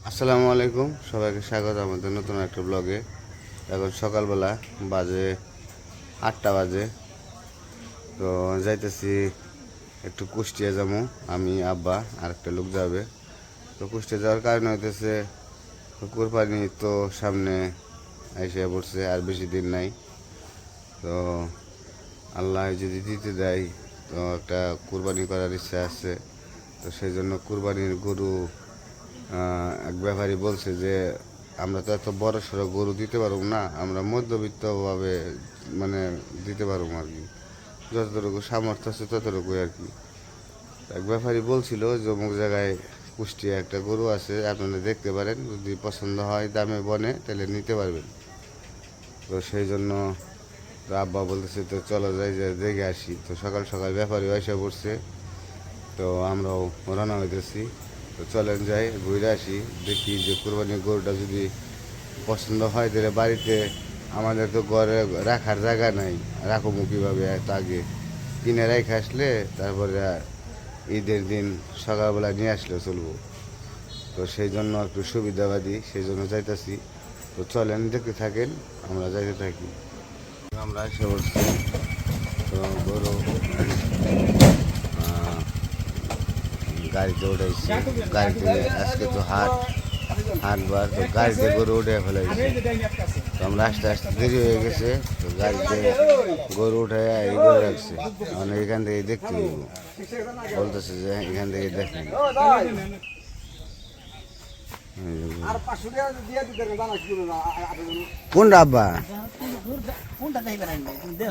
আসসালামু আলাইকুম, সবাইকে স্বাগত আমাদের নতুন একটা ব্লগে। এখন সকালবেলা বাজে 8টা বাজে। তো যাইতেছি একটু কুষ্টিয়া যাবো, আমি আব্বা আর একটা লোক যাবে। তো কুষ্টিয়া যাওয়ার কারণ হইতেছে কুরবানি তো সামনে এসে পড়ছে, আর বেশি দিন নাই। তো আল্লাহ যদি দিতে দেয় তো একটা কুরবানি করার ইচ্ছা আছে। তো সেই জন্য কুরবানির গরু এক ব্যাপারী বলছে যে আমরা তো এত বড় সড়ো গরু দিতে পারব না, আমরা মধ্যবিত্তভাবে মানে দিতে পারবো আর কি, যতটুকু সামর্থ্য আছে ততটুকু আর কি। এক ব্যাপারী বলছিল যে অমুক জায়গায় কুষ্টিয়া একটা গরু আছে, আপনারা দেখতে পারেন, যদি পছন্দ হয় দামে বনে তাহলে নিতে পারবেন। তো সেই জন্য তো আব্বা বলতেছে তো চলো যাই, যে দেখে আসি। তো সকাল সকাল ব্যাপারী এসে পড়ছে, তো আমরাও রওনা হইতেছি। তো চলেন যাই, ঘুরে আসি, দেখি যে কোরবানির গরুটা যদি পছন্দ হয় তাহলে বাড়িতে, আমাদের তো ঘরে রাখার জায়গা নাই, রাখবো কীভাবে? এত আগে কিনে রেখে আসলে তারপরে ঈদের দিন সকালবেলা নিয়ে আসলে চলবো। তো সেই জন্য একটু সুবিধাবাদী, সেই জন্য যাইতেছি। তো চলেন দেখতে থাকেন, আমরা যাইতে থাকি। আমরা এসে বসছি। তো গরু গাড়িতে উঠেছি, গাড়িতে আজকে তো হাটবার, তো গাড়িতে গরু উঠে ফেলেছি। তো আমরা আস্তে আস্তে দেরি হয়ে গেছে, তো গাড়িতে গরু উঠে এই করে রাখছে, মানে এখান থেকে দেখতে দিব, বলতেছে যে এখান থেকে দেখেন। কোনটা আব্বা?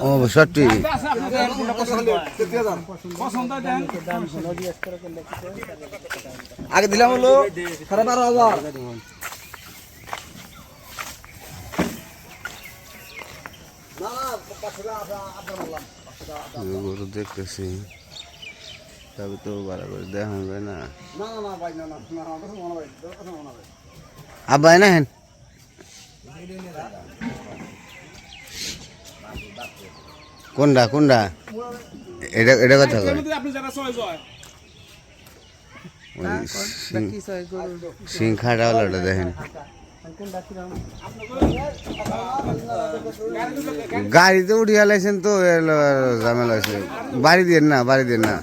ও সত্যি আগে দিলাম হলো 12,500। গরু দেখতেছি, তবে তো ভালো করে দেখা হবে না। আব্বা না হেন কোনটা কোনটা এটা এটা কথা কয় সিং খাটা হলোটা দেখেন। গাড়িতে উঠে আলাইছেন তো ঝামেলা আছে। বাড়ি দিয়ে না, বাড়ি দিয়ে না।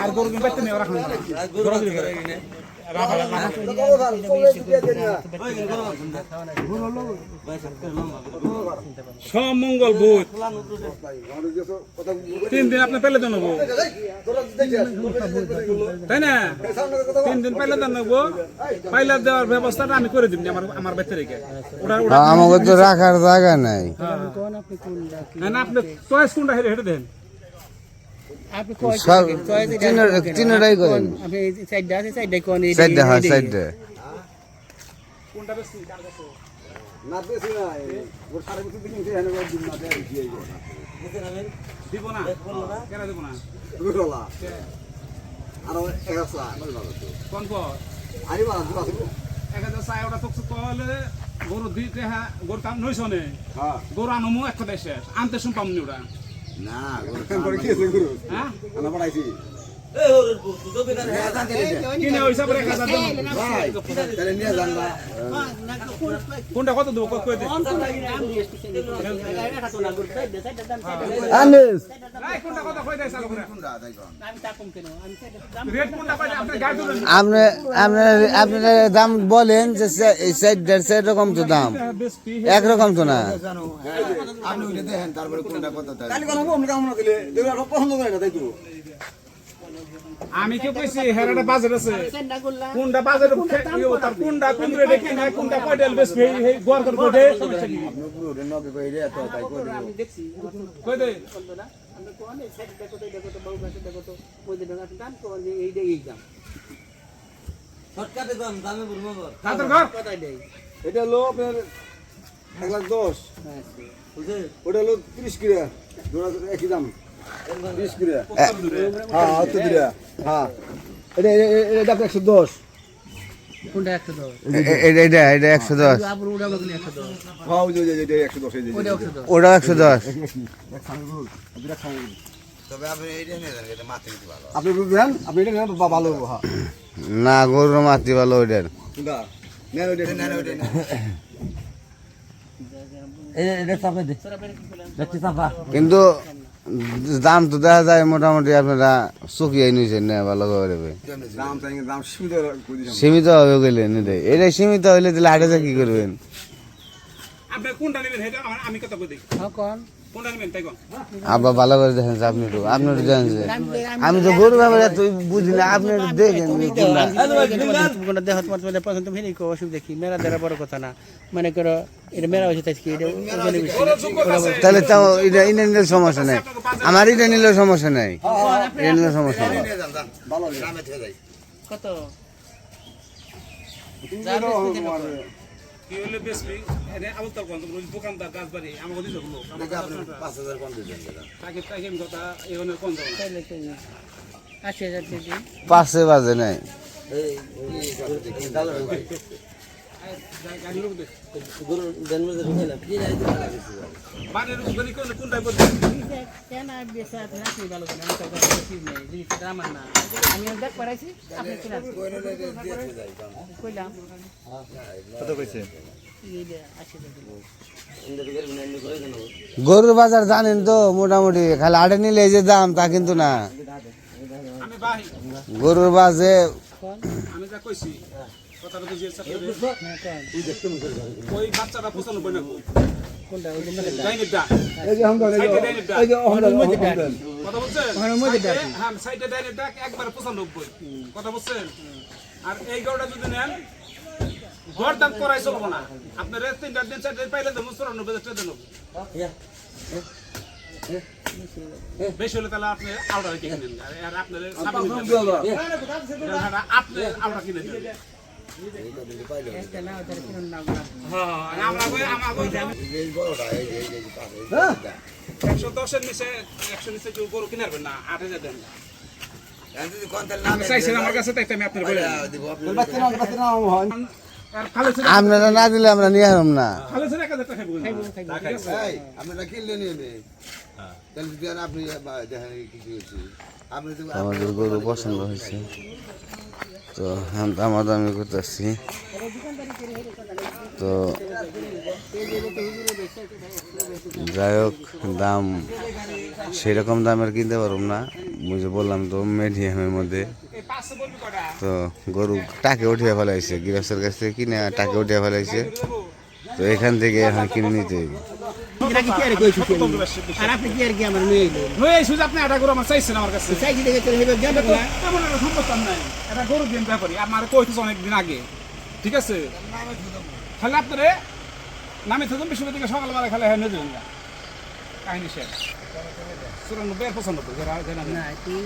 আর গরু কিনতে নেই ওরা সব মঙ্গল বুধ 3 দিন আপনি পেলে তো নেবো, তাই না? 3 দিন পাইলে তো নেবো, পাইলে দেওয়ার ব্যবস্থাটা আমি করে দিব আমার বাচ্চা রেখে। আমাকে তো রাখার জায়গা নাই। না আপনি চয়েস কোনটা হেঁটে দেন, তিনটাই করেন, দিব না কেন দিব না? কোন পর 1000 চাই ওটা তো কলে গরু দিতে, হ্যাঁ গরু কাম নইছ নে, গরু আনমু এক কথা শেষ, আনতে শুনপাম নি ওরা না হ্যাঁ আনা পড়াইছি কিনে ওই হিসাবে 1000 দেন ভাই তাহলে নিয়ে যান না কোনটা কত দেবো কই দে আনিস এই কোনটা কত কই দেই চালু করে আমি তা কম কেন আমি রেট কোনটা কই আপনি গাড়ি তুলেন আপনি দাম বলেন যে এই সাইডের সেরকম তো দাম একরকম তো না। আপনি ওইটা দেখেন তারপরে কোনটা কত তাই কালি কথা আমরা কামনা দিলে যেগুলো পছন্দ করে না তাই তো আমি কি কইছি হেরাটা বাজার আছে কোনটা বাজারে তার কোনটা কোন রেটে কিনা কোনটা কয়টাল বেচবে এই গোয়ার করে কোটে সমস্যা কি আপনি পুরো নকে কই রে তো তাই কই আমি দেখছি কই দে আমরা কোন এই সাইড দেখো তো বহু গাছে দেখো তো ওই দিন আপনি দাম কোন যে এই এই দাম শর্টকাটে দাম দামে বলবো তাদের ঘর কথাই দেই এটা হলো আপনার 1,10,000 হ্যাঁ বুঝে ওটা হলো 30 কিলো দুটো একই দাম 20 কিলো হ্যাঁ অত দিরা হ্যাঁ এটা 110 কোনটা 110 এটা 110, আবার ওটা লাগলে 110 হ্যাঁ ওই যে 110 এই যে ওটা 110 ওটা 110। আপনি বুঝবেন আপনি এটা নেন ভালো হ্যাঁ না গরুর মাতি ভালো ওইটার কোনটা নেন ওইটা নেন ওইটা কিন্তু দাম তো দেখা যায় মোটামুটি আপনারা চকিয়ে নিয়েছেন না ভালো করে দাম তাই দাম সীমিত করে দিলাম সীমিত হবে গেলে নিতে এটা সীমিত হইলে তাহলে আটে কি করবেন আপনি কোনটা নেবেন সেটা আমি কথা বলি কোনটা নেবেন তাই কোন আবার ভালো করে দেখেন যে আপনি একটু জানেন যে আমি তো গরু ব্যাপারে তুই বুঝি না আপনি একটু দেখেন কোনটা দেহ তোমার পছন্দ হয়নি কো অসুবিধা কি মেরা দেরা বড় কথা না মনে করো এটা মেরা হয়েছে তাই কি এটা ওজনে বেশি তাহলে তাও এটা ইনে নিলে সমস্যা নেই আমার এটা নিলেও সমস্যা নেই এটা নিলেও সমস্যা নেই ভালো কত কি হলে বেশি এনে আবল তর কোন দোকানদার গাছবাড়ি আমাকে দিতে হলো তাকে তাকে আমি কথা এখানে কোন দাও তাহলে তো ৮০,০০০ কেজি 5 বাজে নাই গাড়ি লোক দে গরু জন্ম দিয়ে ঢুকাইলাম কি যাই বাড়ির গলি কোনটা বলতে কেন আর বেশি রাখি ভালো করে আমি তো ঠিক নেই জিনিসটা আমার না আমি দেখ পারাইছি আপনি কিনা কইলাম কত কইছে এই যে ৮০,০০০ গরুর বাজার জানেন তো মোটামুটি খালি আটে নিলে এই যে দাম তা কিন্তু না আমি ভাই গরুর বাজে আমি যা কইছি কথাটা তো যে ওই বাচ্চাটা পছন্দ করে না কোনটা ওই যে ডাইনির দা এই যে হামদান এই যে হামদান কথা বলছেন হ্যাঁ সাইডে ডাইনির দা একবার 95 কথা বলছেন আর এই গরুটা যদি নেন দরদাম করাই চলবো না আপনার 3টা দিন 4টা পাইলে তো 94 টাকা দেন বেশি হলে তাহলে আপনি আউটার কিনে নেন আর আপনার আপনি আউটার কিনে নেন একটা না ওদের কোন নাম হ্যাঁ আমরা হ্যাঁ 110 এর নিচে 100 নিচে কেউ গরু কিনারবেন না 8000 দেন চাইছেন আমার কাছে তাই আমি আপনার বলে বাচ্চা না হয় আর খালে ছেড়ে আপনারা না দিলে আমরা নিয়ে আসলাম না খালে ছেড়ে 1000 টাকা খাইবো আপনারা কিনলে নিয়ে নেই তাহলে যদি আপনি দেখেন কিছু হচ্ছে আপনি তো আমাদের গরু পছন্দ হয়েছে তো দামাদামি করতেছি তো যাই হোক দাম সেরকম দামের কিনতে পারব না বুঝে বললাম তো মিডিয়ামের মধ্যে এই 500 বলবি কটা তো গরু টাকে উঠিয়ে ফেলাইছে গৃহস্থের কাছ থেকে কিনে টাকে উঠিয়ে ফেলাইছে তো এখান থেকে এখন কিনে নিতে হবে নাকি কি আর কইছি আর আপনি কি আর কি আমার মেয়ে হই এই সুজ আপনি 8 গরু আমার চাইছেন আমার কাছে চাইছি দেখে চলে হেবে গেল না এমন একটা সম্পত্তি নাই এটা গরু দিন ব্যাপারই আমার কইতেছ অনেক দিন আগে ঠিক আছে খালি আপনারে নামে থাকুন বিশ্ববিদ্যালয় থেকে সকালবেলা খালি হ্যাঁ নেবেন না কাহিনী শেষ 94% জানা না কি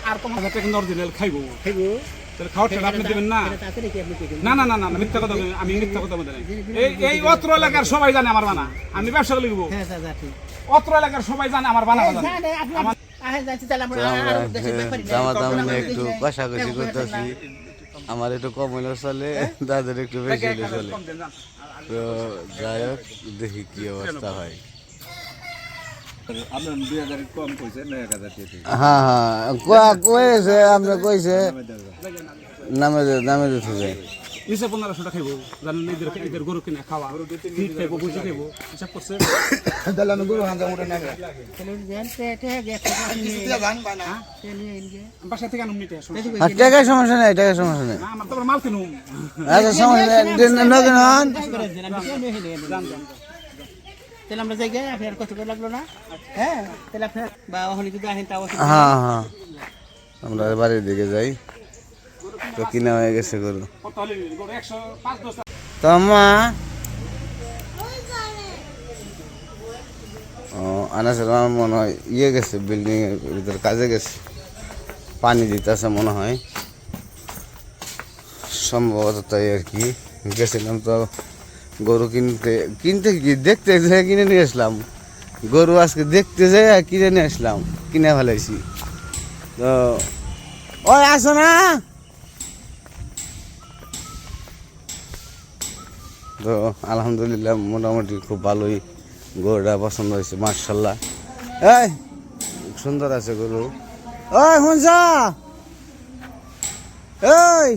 আর কোন হাজার টাকা অরিজিনাল খাইবো খাইবো তাহলে খাওয়াটা আপনি দেবেন না তাড়াতাড়ি কি আপনি কইবেন না না না না মিথ্যা কথা বলবেন, আমি মিথ্যা কথা বলতে নাই এই অত্র এলাকার সবাই জানে আমার বানা আমি ব্যবসা লিখবো হ্যাঁ দাদা ঠিক অত্র এলাকার সবাই জানে আমার বানা কথা জানে আপনি আহে যাচ্ছি তাহলে আমরা তো আমরা আর দেশে ব্যাপারই নাই দামাদামি একটু কষাকষি করতেছি আমার একটু কম হলেও চলে তাদের একটু বেশি হলে চলে তো যাই হোক দেখি কি অবস্থা হয় আপনার 2000 কম কইছে 9000 দিতে হ্যাঁ হ্যাঁ কয়েছে আমরা কইছে নামে দিতে যায় নিচে 1500 টাকা খাইবো জানেন এদের গরু কিনে খাওয়া ফিট খাইবো বুঝি খাইবো হিসাব করছে তাহলে আমি গরু হাঁদা উঠে নেবে তাহলে দেন তে গেছে বাসা থেকে আনুন নিতে আসুন আর টাকার সমস্যা নেই টাকার সমস্যা নেই না আমার তো মাল কিনুম আচ্ছা সমস্যা নেই নগেন হন তাহলে আমরা যাই গে আপনার কত করে লাগলো না হ্যাঁ তাহলে আপনার বা ওখানে যদি আহেন তাও হ্যাঁ হ্যাঁ আমরা বাড়ির দিকে যাই তো কিনা হয়ে গেছে গরু কত হলে গরু 105 10 তো মা ও আনাসের আমার মনে হয় ইয়ে গেছে বিল্ডিং এর ভিতর কাজে গেছে পানি দিতেছে মনে হয় সম্ভবত তাই আর কি গেছিলাম তো গরু কিনতে কি দেখতে যেয়ে কিনে নিয়ে আসলাম গরু আজকে দেখতে যেয়ে কিনে নিয়ে আসলাম কিনে ফেলাইছি তো ওই আসো না তো আলহামদুলিল্লাহ মোটামুটি খুব ভালোই গরুটা পছন্দ হয়েছে মার্শাল্লাহ এই সুন্দর আছে গরু। ওই শুনছ, ওই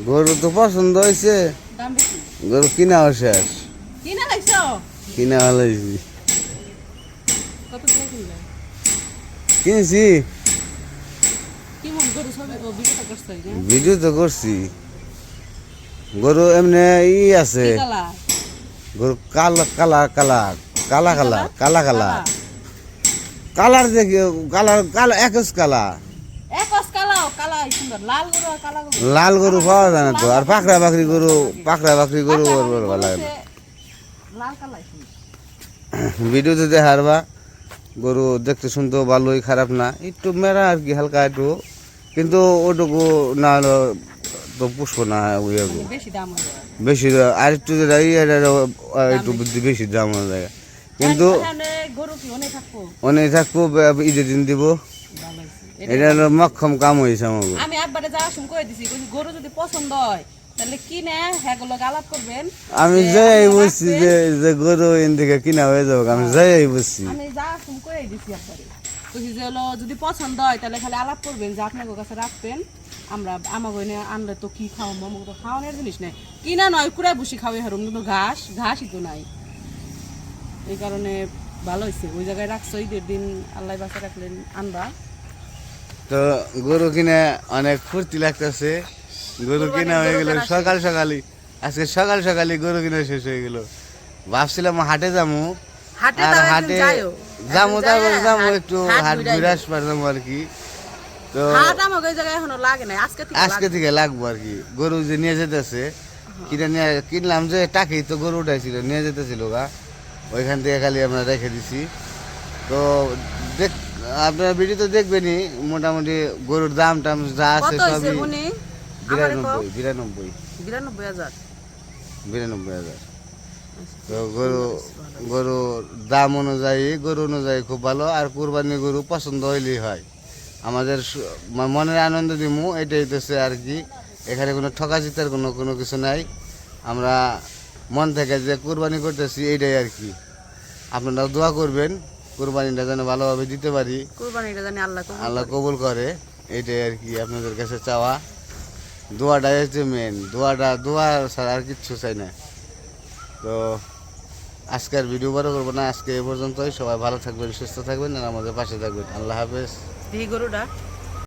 গরু তো পছন্দ হয়েছে, দাম বেশি গরু কিনা শেষ, কিনা লাগছো কিনা হলাইছি, কত দিয়ে কিনলে কিনছি। কি মন গরু সবই বিক্রি করছে না ভিডিও তো করছি। গরু এমনি ই আছে, কালা গরু কালা কালা কালা কালা কালা কালা কালা কালার দেখি, কালার কালা একস কালা। একস কালাও কালা সুন্দর লাল গরু আর কালা গরু লাল গরু পাওয়া যায় না তো, আর পাকড়া বাকরি গরু, পাকড়া বাকরি গরু ওর বড় ভালো লাগে না। লাল কালা সুন্দর ভিডিওতে দেখার বা গরু দেখতে শুনতেও ভালোই, খারাপ না, একটু মেরা আর কি হালকা একটু, কিন্তু ওটুকু না হলে তো পুষবো না ওই গরু। বেশি দাম হয়ে যায় বেশি আর একটু যেটা একটু বেশি দাম হয়ে যায়, কিন্তু এখানে গরু কি অনেক থাকবো অনেক থাকবো, ঈদের দিন দিব। ভালো হয়েছে এটা হলো মক্ষম কাম হয়েছে আমার। আমি একবারে যাওয়ার সময় কয়ে দিছি বলছি, গরু যদি পছন্দ হয় তাহলে কিনে হ্যাগুলো আলাপ করবেন। আমি যে যাই আপনারা বুঝছি রাখবেন। যে গরু এন থেকে কিনা হয়ে যাবো, আমি যাই বুঝছি। আমি যাওয়ার সময় কয়ে দিছি একবারে বলছি যে হলো যদি পছন্দ হয় তাহলে খালি আলাপ করবেন যে আপনার কাছে রাখবেন, আমরা আমাকে এনে আনলে তো কি খাওয়াবো, আমাকে তো খাওয়ানোর জিনিস নেই, কিনা নয় কুড়ায় বসে খাওয়াই হারুন, কিন্তু ঘাসই তো নাই। এই কারণে ভালো হয়েছে ওই জায়গায় রাখছো, ঈদের দিন আল্লাহ বাসা রাখলেন আনবা। তো গরু কিনে অনেক ফুর্তি লাগতেছে। গরু কিনা হয়ে গেল সকাল সকালই, আজকে সকাল সকালই গরু কিনা শেষ হয়ে গেল। ভাবছিলাম হাটে যাবো, হাটে আর তাও একদিন হাটে যাইও। যাবো একদিন তারপর যাইয়া যাবো হাট- একটু হাট হাট ঘুরাইবো। ঘুরে আসবার যাবো আর কি। তো হাট আমাকে ওই জায়গায় এখনো লাগে নাই, আজকে থেকে আজকে থেকে লাগবো আর কি। গরু যে নিয়ে যেতেছে, কিনে নিয়ে কিনলাম যে টাকি তো গরু উঠাইছিল, নিয়ে যেতেছিল গা, ওইখান থেকে খালি আমরা রেখে দিছি। তো দেখ, আপনারা ভিডিও তো দেখবেনই, মোটামুটি গরুর দাম টাম যা আছে কত হয়েছে সবই উনি? 92 92 92,000 92,000। তো গরুর দাম অনুযায়ী, গরু অনুযায়ী খুব ভালো। আর কুরবানি গরু পছন্দ হইলেই হয়। আমাদের মনের আনন্দ দিমু, এটাই হইতেছে আর কি। এখানে কোনো ঠকা জিতার কোনো কিছু নাই। আমরা মন থেকে যে কুরবানি করতেছি এইটাই আর কি। আপনারাও দোয়া করবেন কুরবানিটা যেন ভালোভাবে দিতে পারি, কুরবানিটা জানি আল্লাহ কবুল আল্লাহ করে। কবুল করে, এইটাই আর কি আপনাদের কাছে চাওয়া। দোয়াটাই হচ্ছে মেন, দোয়া ছাড়া আর কিচ্ছু চাই না। তো আজকের ভিডিও বড় করবো না, আজকে এ পর্যন্তই। সবাই ভালো থাকবেন, সুস্থ থাকবেন, আর আমাদের পাশে থাকবেন। আল্লাহ হাফেজ। এই গরুটা